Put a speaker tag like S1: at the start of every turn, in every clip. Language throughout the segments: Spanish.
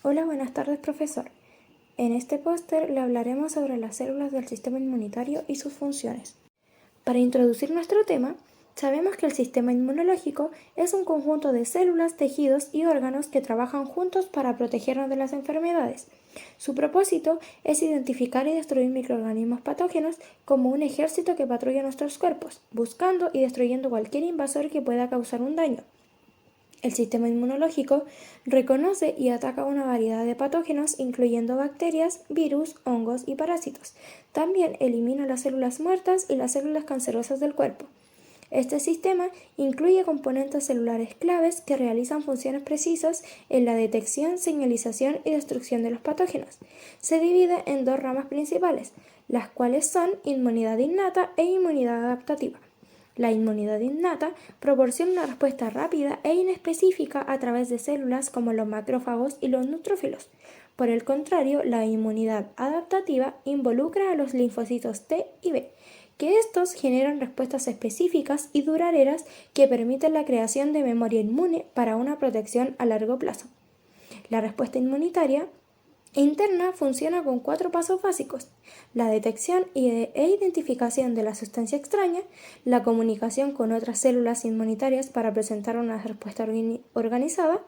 S1: Hola, buenas tardes, profesor. En este póster le hablaremos sobre las células del sistema inmunitario y sus funciones. Para introducir nuestro tema, sabemos que el sistema inmunológico es un conjunto de células, tejidos y órganos que trabajan juntos para protegernos de las enfermedades. Su propósito es identificar y destruir microorganismos patógenos como un ejército que patrulla nuestros cuerpos, buscando y destruyendo cualquier invasor que pueda causar un daño. El sistema inmunológico reconoce y ataca una variedad de patógenos, incluyendo bacterias, virus, hongos y parásitos. También elimina las células muertas y las células cancerosas del cuerpo. Este sistema incluye componentes celulares claves que realizan funciones precisas en la detección, señalización y destrucción de los patógenos. Se divide en dos ramas principales, las cuales son inmunidad innata e inmunidad adaptativa. La inmunidad innata proporciona una respuesta rápida e inespecífica a través de células como los macrófagos y los neutrófilos. Por el contrario, la inmunidad adaptativa involucra a los linfocitos T y B, que estos generan respuestas específicas y duraderas que permiten la creación de memoria inmune para una protección a largo plazo. La respuesta inmunitaria interna funciona con 4 pasos básicos: la detección e identificación de la sustancia extraña, la comunicación con otras células inmunitarias para presentar una respuesta organizada,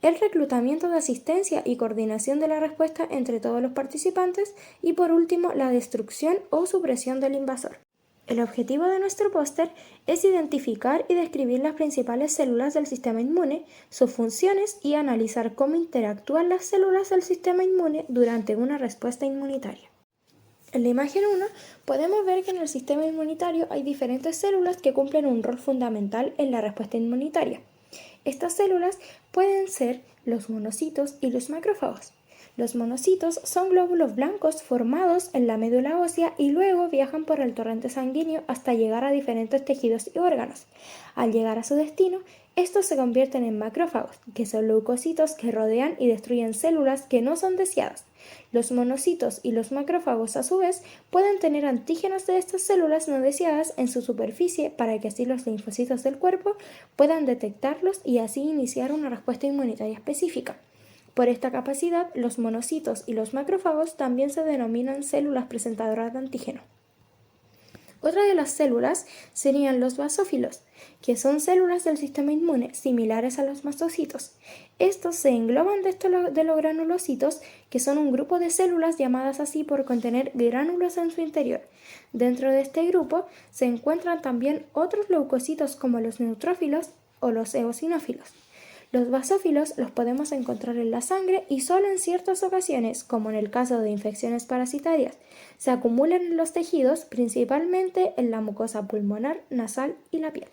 S1: el reclutamiento de asistencia y coordinación de la respuesta entre todos los participantes y, por último, la destrucción o supresión del invasor. El objetivo de nuestro póster es identificar y describir las principales células del sistema inmune, sus funciones y analizar cómo interactúan las células del sistema inmune durante una respuesta inmunitaria. En la imagen 1 podemos ver que en el sistema inmunitario hay diferentes células que cumplen un rol fundamental en la respuesta inmunitaria. Estas células pueden ser los monocitos y los macrófagos. Los monocitos son glóbulos blancos formados en la médula ósea y luego viajan por el torrente sanguíneo hasta llegar a diferentes tejidos y órganos. Al llegar a su destino, estos se convierten en macrófagos, que son leucocitos que rodean y destruyen células que no son deseadas. Los monocitos y los macrófagos, a su vez, pueden tener antígenos de estas células no deseadas en su superficie para que así los linfocitos del cuerpo puedan detectarlos y así iniciar una respuesta inmunitaria específica. Por esta capacidad, los monocitos y los macrófagos también se denominan células presentadoras de antígeno. Otra de las células serían los basófilos, que son células del sistema inmune similares a los mastocitos. Estos se engloban de los granulocitos, que son un grupo de células llamadas así por contener gránulos en su interior. Dentro de este grupo se encuentran también otros leucocitos como los neutrófilos o los eosinófilos. Los basófilos los podemos encontrar en la sangre y solo en ciertas ocasiones, como en el caso de infecciones parasitarias, se acumulan en los tejidos, principalmente en la mucosa pulmonar, nasal y la piel.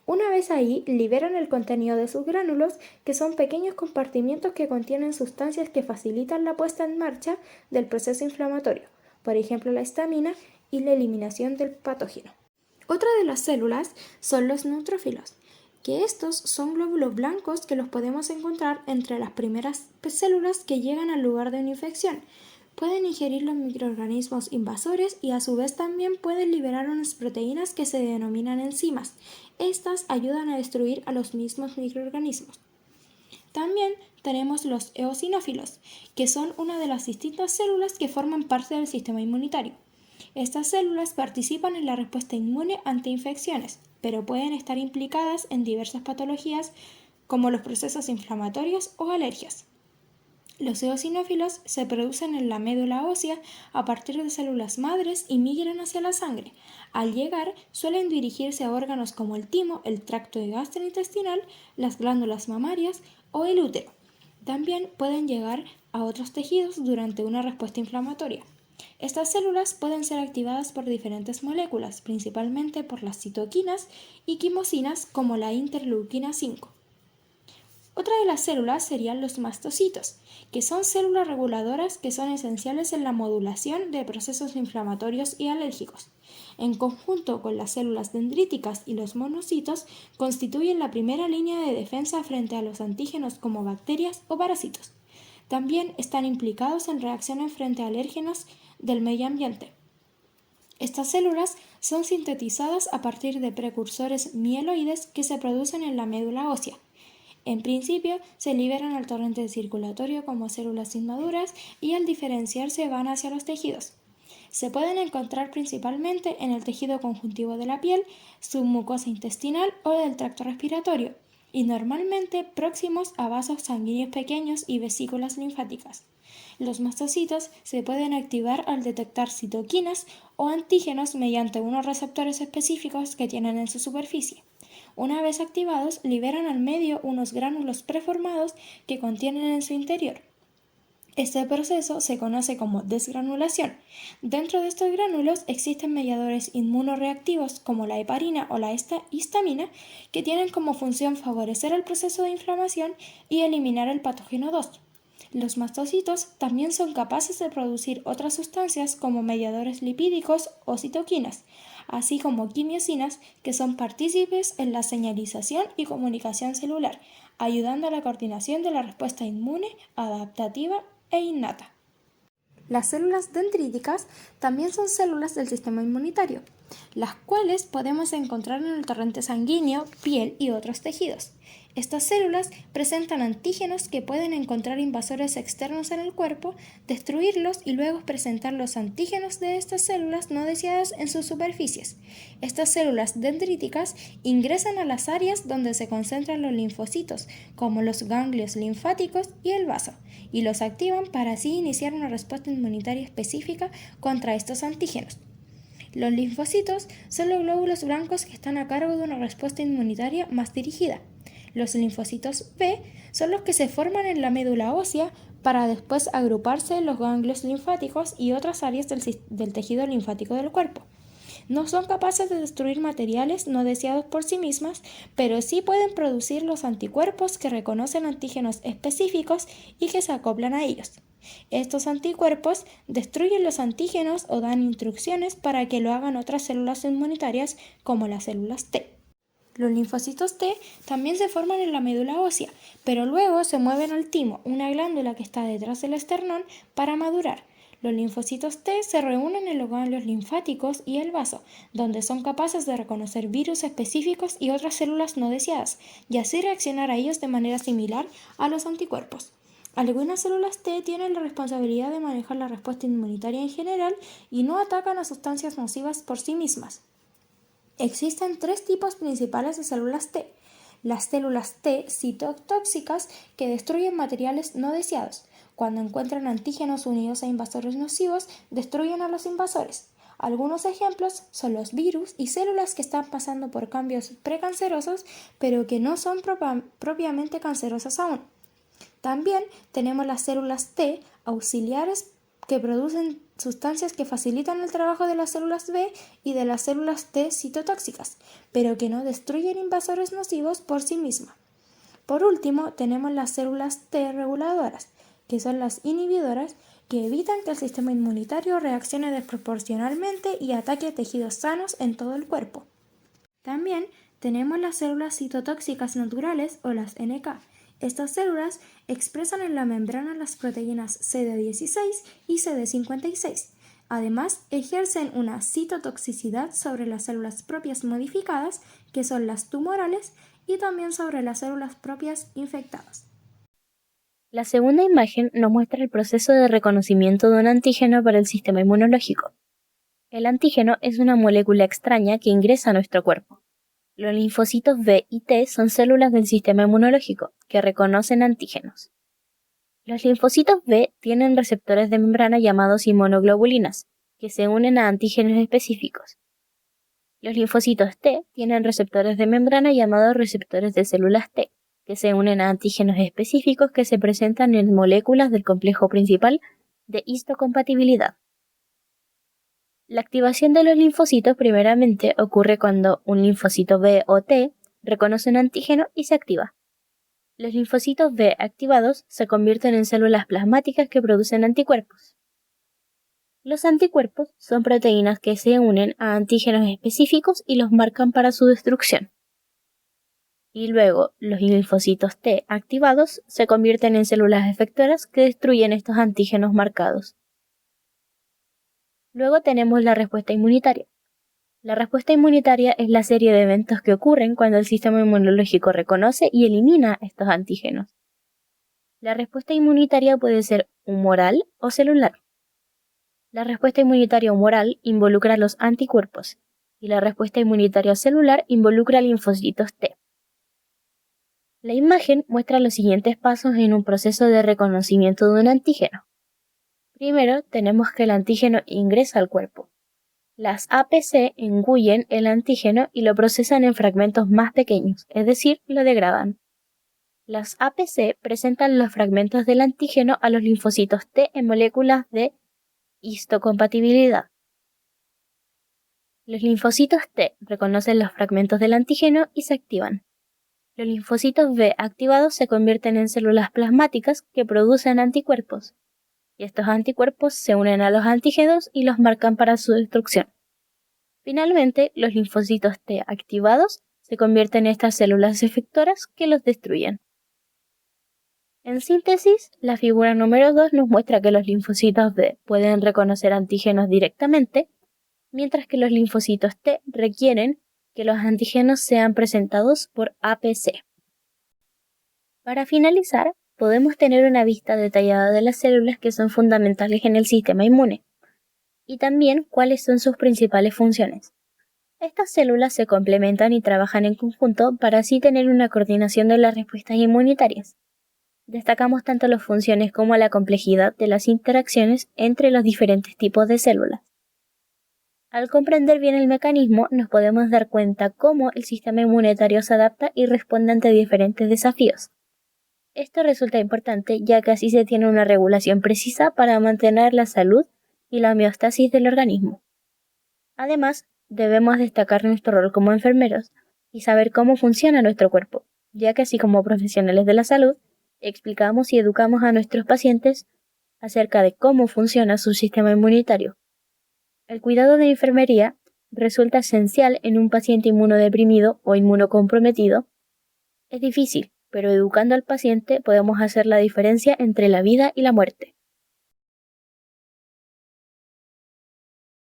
S1: Una vez ahí, liberan el contenido de sus gránulos, que son pequeños compartimientos que contienen sustancias que facilitan la puesta en marcha del proceso inflamatorio, por ejemplo la histamina y la eliminación del patógeno. Otra de las células son los neutrófilos, que estos son glóbulos blancos que los podemos encontrar entre las primeras células que llegan al lugar de una infección. Pueden ingerir los microorganismos invasores y a su vez también pueden liberar unas proteínas que se denominan enzimas. Estas ayudan a destruir a los mismos microorganismos. También tenemos los eosinófilos, que son una de las distintas células que forman parte del sistema inmunitario. Estas células participan en la respuesta inmune ante infecciones, pero pueden estar implicadas en diversas patologías como los procesos inflamatorios o alergias. Los eosinófilos se producen en la médula ósea a partir de células madres y migran hacia la sangre. Al llegar, suelen dirigirse a órganos como el timo, el tracto gastrointestinal, las glándulas mamarias o el útero. También pueden llegar a otros tejidos durante una respuesta inflamatoria. Estas células pueden ser activadas por diferentes moléculas, principalmente por las citoquinas y quimosinas como la interleuquina 5. Otra de las células serían los mastocitos, que son células reguladoras que son esenciales en la modulación de procesos inflamatorios y alérgicos. En conjunto con las células dendríticas y los monocitos, constituyen la primera línea de defensa frente a los antígenos como bacterias o parásitos. También están implicados en reacciones frente a alérgenos del medio ambiente. Estas células son sintetizadas a partir de precursores mieloides que se producen en la médula ósea. En principio, se liberan al torrente circulatorio como células inmaduras y al diferenciarse van hacia los tejidos. Se pueden encontrar principalmente en el tejido conjuntivo de la piel, submucosa intestinal o del tracto respiratorio, y normalmente próximos a vasos sanguíneos pequeños y vesículas linfáticas. Los mastocitos se pueden activar al detectar citoquinas o antígenos mediante unos receptores específicos que tienen en su superficie. Una vez activados, liberan al medio unos gránulos preformados que contienen en su interior. Este proceso se conoce como desgranulación. Dentro de estos gránulos existen mediadores inmunoreactivos como la heparina o la histamina que tienen como función favorecer el proceso de inflamación y eliminar el patógeno 2. Los mastocitos también son capaces de producir otras sustancias como mediadores lipídicos o citoquinas, así como quimiosinas que son partícipes en la señalización y comunicación celular, ayudando a la coordinación de la respuesta inmune, adaptativa e innata. Las células dendríticas también son células del sistema inmunitario, las cuales podemos encontrar en el torrente sanguíneo, piel y otros tejidos. Estas células presentan antígenos que pueden encontrar invasores externos en el cuerpo, destruirlos y luego presentar los antígenos de estas células no deseadas en sus superficies. Estas células dendríticas ingresan a las áreas donde se concentran los linfocitos, como los ganglios linfáticos y el vaso, y los activan para así iniciar una respuesta inmunitaria específica contra estos antígenos. Los linfocitos son los glóbulos blancos que están a cargo de una respuesta inmunitaria más dirigida. Los linfocitos B son los que se forman en la médula ósea para después agruparse en los ganglios linfáticos y otras áreas del tejido linfático del cuerpo. No son capaces de destruir materiales no deseados por sí mismas, pero sí pueden producir los anticuerpos que reconocen antígenos específicos y que se acoplan a ellos. Estos anticuerpos destruyen los antígenos o dan instrucciones para que lo hagan otras células inmunitarias como las células T. Los linfocitos T también se forman en la médula ósea, pero luego se mueven al timo, una glándula que está detrás del esternón, para madurar. Los linfocitos T se reúnen en los ganglios linfáticos y el vaso, donde son capaces de reconocer virus específicos y otras células no deseadas, y así reaccionar a ellos de manera similar a los anticuerpos. Algunas células T tienen la responsabilidad de manejar la respuesta inmunitaria en general y no atacan a sustancias nocivas por sí mismas. Existen tres tipos principales de células T. Las células T citotóxicas que destruyen materiales no deseados. Cuando encuentran antígenos unidos a invasores nocivos, destruyen a los invasores. Algunos ejemplos son los virus y células que están pasando por cambios precancerosos, pero que no son propiamente cancerosas aún. También tenemos las células T auxiliares que producen sustancias que facilitan el trabajo de las células B y de las células T citotóxicas, pero que no destruyen invasores nocivos por sí mismas. Por último, tenemos las células T reguladoras, que son las inhibidoras que evitan que el sistema inmunitario reaccione desproporcionalmente y ataque a tejidos sanos en todo el cuerpo. También tenemos las células citotóxicas naturales o las NK. Estas células expresan en la membrana las proteínas CD16 y CD56. Además, ejercen una citotoxicidad sobre las células propias modificadas, que son las tumorales, y también sobre las células propias infectadas.
S2: La segunda imagen nos muestra el proceso de reconocimiento de un antígeno para el sistema inmunológico. El antígeno es una molécula extraña que ingresa a nuestro cuerpo. Los linfocitos B y T son células del sistema inmunológico que reconocen antígenos. Los linfocitos B tienen receptores de membrana llamados inmunoglobulinas, que se unen a antígenos específicos. Los linfocitos T tienen receptores de membrana llamados receptores de células T, que se unen a antígenos específicos que se presentan en moléculas del complejo principal de histocompatibilidad. La activación de los linfocitos primeramente ocurre cuando un linfocito B o T reconoce un antígeno y se activa. Los linfocitos B activados se convierten en células plasmáticas que producen anticuerpos. Los anticuerpos son proteínas que se unen a antígenos específicos y los marcan para su destrucción. Y luego, los linfocitos T activados se convierten en células efectoras que destruyen estos antígenos marcados. Luego tenemos la respuesta inmunitaria. La respuesta inmunitaria es la serie de eventos que ocurren cuando el sistema inmunológico reconoce y elimina estos antígenos. La respuesta inmunitaria puede ser humoral o celular. La respuesta inmunitaria humoral involucra los anticuerpos y la respuesta inmunitaria celular involucra linfocitos T. La imagen muestra los siguientes pasos en un proceso de reconocimiento de un antígeno. Primero, tenemos que el antígeno ingresa al cuerpo. Las APC engullen el antígeno y lo procesan en fragmentos más pequeños, es decir, lo degradan. Las APC presentan los fragmentos del antígeno a los linfocitos T en moléculas de histocompatibilidad. Los linfocitos T reconocen los fragmentos del antígeno y se activan. Los linfocitos B activados se convierten en células plasmáticas que producen anticuerpos, y estos anticuerpos se unen a los antígenos y los marcan para su destrucción. Finalmente, los linfocitos T activados se convierten en estas células efectoras que los destruyen. En síntesis, la figura número 2 nos muestra que los linfocitos B pueden reconocer antígenos directamente, mientras que los linfocitos T requieren que los antígenos sean presentados por APC. Para finalizar, podemos tener una vista detallada de las células que son fundamentales en el sistema inmune, y también cuáles son sus principales funciones. Estas células se complementan y trabajan en conjunto para así tener una coordinación de las respuestas inmunitarias. Destacamos tanto las funciones como la complejidad de las interacciones entre los diferentes tipos de células. Al comprender bien el mecanismo, nos podemos dar cuenta cómo el sistema inmunitario se adapta y responde ante diferentes desafíos. Esto resulta importante ya que así se tiene una regulación precisa para mantener la salud y la homeostasis del organismo. Además, debemos destacar nuestro rol como enfermeros y saber cómo funciona nuestro cuerpo, ya que así como profesionales de la salud, explicamos y educamos a nuestros pacientes acerca de cómo funciona su sistema inmunitario. El cuidado de enfermería resulta esencial en un paciente inmunodeprimido o inmunocomprometido. Es difícil, pero educando al paciente podemos hacer la diferencia entre la vida y la muerte.